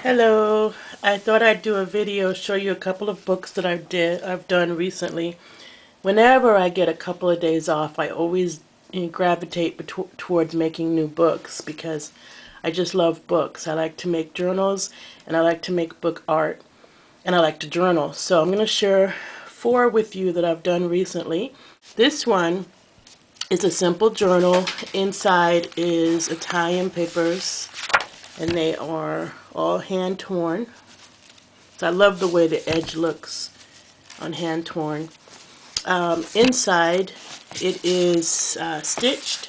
Hello, I thought I'd do a video show you a couple of books that I've done recently. Whenever I get a couple of days off, I always gravitate towards making new books because I just love books. I like to make journals and I like to make book art and I like to journal. So I'm going to share 4 with you that I've done recently. This one is a simple journal. Inside is Italian papers and they are all hand torn. So I love the way the edge looks on hand torn. Inside it is stitched,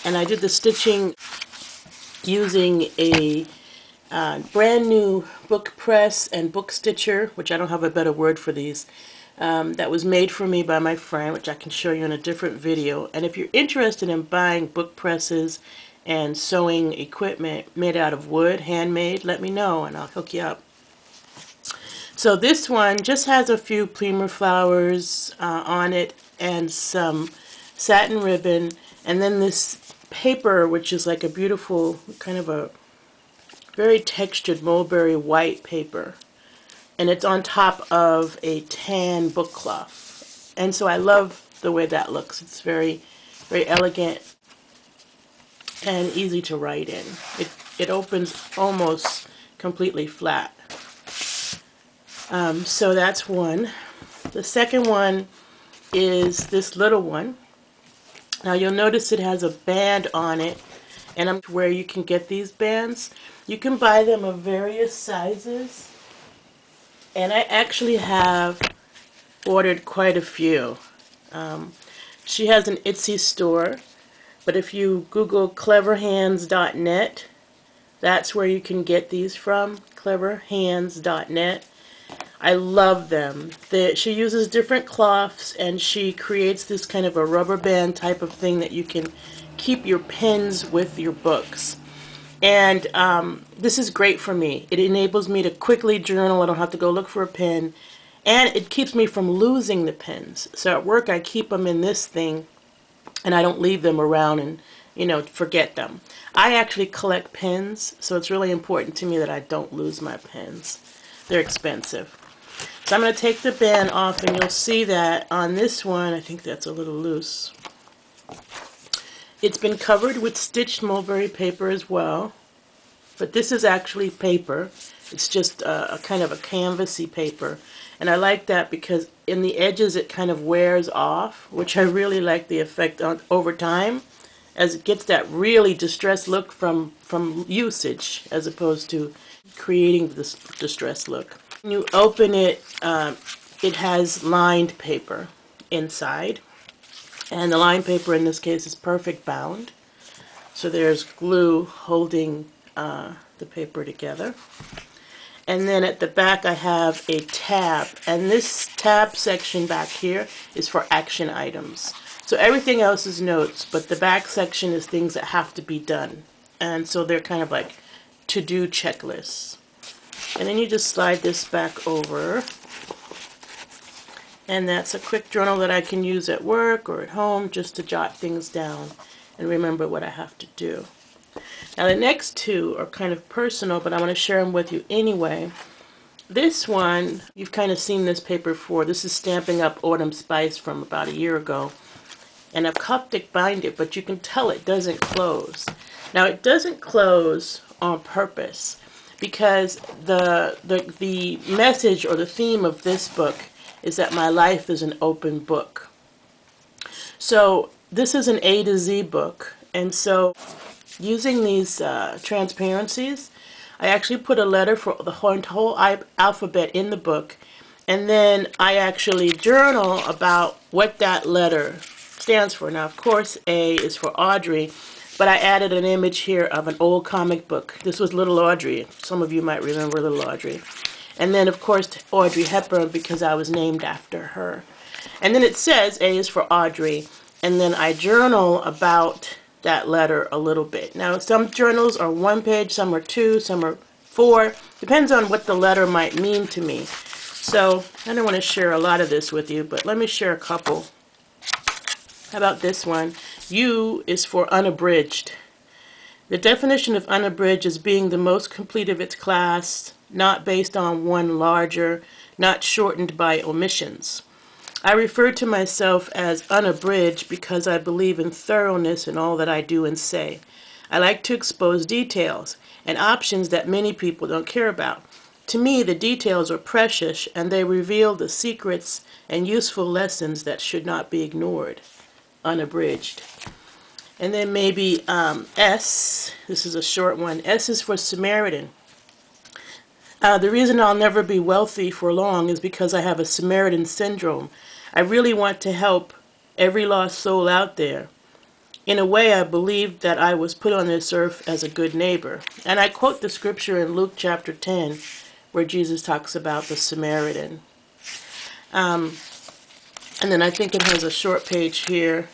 and I did the stitching using a brand new book press and book stitcher, which I don't have a better word for these, that was made for me by my friend, which I can show you in a different video. And if you're interested in buying book presses and sewing equipment made out of wood, handmade, let me know and I'll hook you up. So this one just has a few Pleamer flowers on it and some satin ribbon, and then this paper, which is like a beautiful kind of a very textured mulberry white paper, and it's on top of a tan book cloth. And so I love the way that looks. It's very, very elegant and easy to write in. It opens almost completely flat. So that's one. The second one is this little one. Now you'll notice it has a band on it, and I'm where you can get these bands. You can buy them of various sizes, and I actually have ordered quite a few. She has an Etsy store, but if you Google cleverhands.net, that's where you can get these from, cleverhands.net. I love them. She uses different cloths and she creates this kind of a rubber band type of thing that you can keep your pens with your books. And this is great for me. It enables me to quickly journal. I don't have to go look for a pen. And it keeps me from losing the pens. So at work I keep them in this thing and I don't leave them around and forget them. I actually collect pens, so it's really important to me that I don't lose my pens. They're expensive. So I'm going to take the band off, and you'll see that on this one, I think that's a little loose. It's been covered with stitched mulberry paper as well, but this is actually paper. It's just a kind of a canvasy paper, and I like that because in the edges it kind of wears off, which I really like the effect on over time, as it gets that really distressed look from usage as opposed to creating this distressed look. When you open it, it has lined paper inside, and the lined paper in this case is perfect bound. So there's glue holding the paper together. And then at the back I have a tab, and this tab section back here is for action items. So everything else is notes, but the back section is things that have to be done. And so they're kind of like to-do checklists. And then you just slide this back over. And that's a quick journal that I can use at work or at home just to jot things down and remember what I have to do. Now the next 2 are kind of personal, but I want to share them with you anyway. This one, you've kind of seen this paper before. This is Stamping Up Autumn Spice from about a year ago. And a Coptic bind it, but you can tell it doesn't close. Now it doesn't close on purpose because the message or the theme of this book is that my life is an open book. So this is an A to Z book, and so using these transparencies, I actually put a letter for the whole alphabet in the book, and then I actually journal about what that letter stands for. Now, of course, A is for Audrie, but I added an image here of an old comic book. This was Little Audrie. Some of you might remember Little Audrie. And then, of course, Audrey Hepburn, because I was named after her. And then it says A is for Audrie, and then I journal about that letter a little bit. Now, some journals are 1 page, some are 2, some are 4. Depends on what the letter might mean to me. So I don't want to share a lot of this with you, but let me share a couple. How about this one? U is for unabridged. The definition of unabridged is being the most complete of its class, not based on one larger, not shortened by omissions. I refer to myself as unabridged because I believe in thoroughness in all that I do and say. I like to expose details and options that many people don't care about. To me, the details are precious and they reveal the secrets and useful lessons that should not be ignored. Unabridged. And then maybe S, this is a short one. S is for Samaritan. The reason I'll never be wealthy for long is because I have a Samaritan syndrome. I really want to help every lost soul out there. In a way, I believe that I was put on this earth as a good neighbor. And I quote the scripture in Luke chapter 10, where Jesus talks about the Samaritan. And then I think it has a short page here.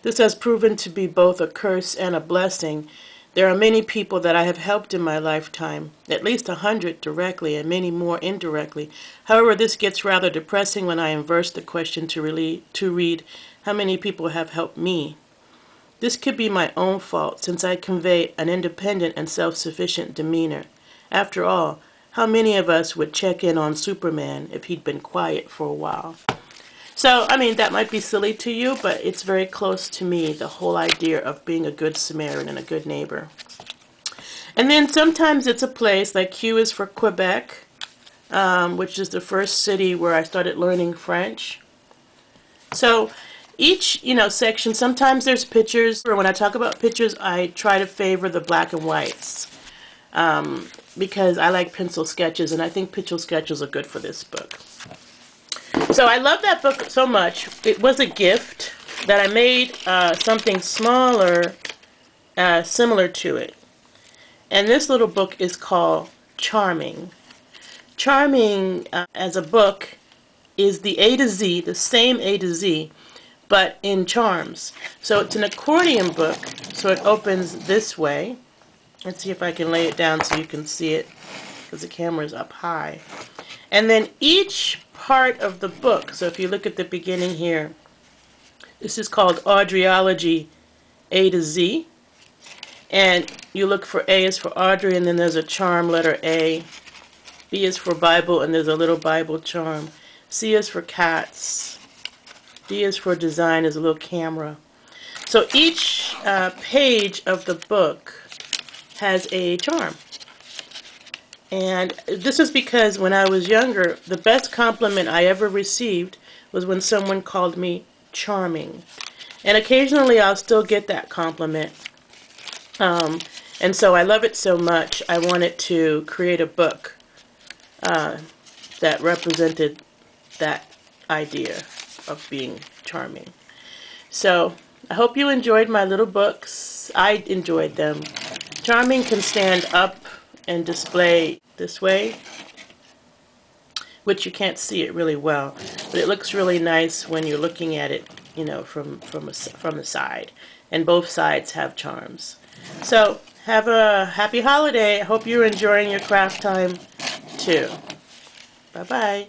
This has proven to be both a curse and a blessing. There are many people that I have helped in my lifetime, at least 100 directly and many more indirectly. However, this gets rather depressing when I inverse the question to read, how many people have helped me? This could be my own fault, since I convey an independent and self-sufficient demeanor. After all, how many of us would check in on Superman if he'd been quiet for a while? So, I mean, that might be silly to you, but it's very close to me, the whole idea of being a good Samaritan and a good neighbor. And then sometimes it's a place, like Q is for Quebec, which is the first city where I started learning French. So each, section, sometimes there's pictures, or when I talk about pictures, I try to favor the black and whites, because I like pencil sketches, and I think pencil sketches are good for this book. So I love that book so much. It was a gift that I made something smaller, similar to it. And this little book is called Charming. Charming, as a book, is the A to Z, the same A to Z, but in charms. So it's an accordion book, so it opens this way. Let's see if I can lay it down so you can see it, because the camera's up high. And then each part of the book, so if you look at the beginning here, this is called Audriology A to Z. And you look for A is for Audrey, and then there's a charm letter A. B is for Bible, and there's a little Bible charm. C is for cats. D is for design, is a little camera. So each page of the book has a charm. And this is because when I was younger, the best compliment I ever received was when someone called me charming. And occasionally I'll still get that compliment. And so I love it so much, I wanted to create a book that represented that idea of being charming. So I hope you enjoyed my little books. I enjoyed them. Charming can stand up and display this way, which you can't see it really well, but it looks really nice when you're looking at it, from the side. And both sides have charms. So have a happy holiday. I hope you're enjoying your craft time too. Bye-bye.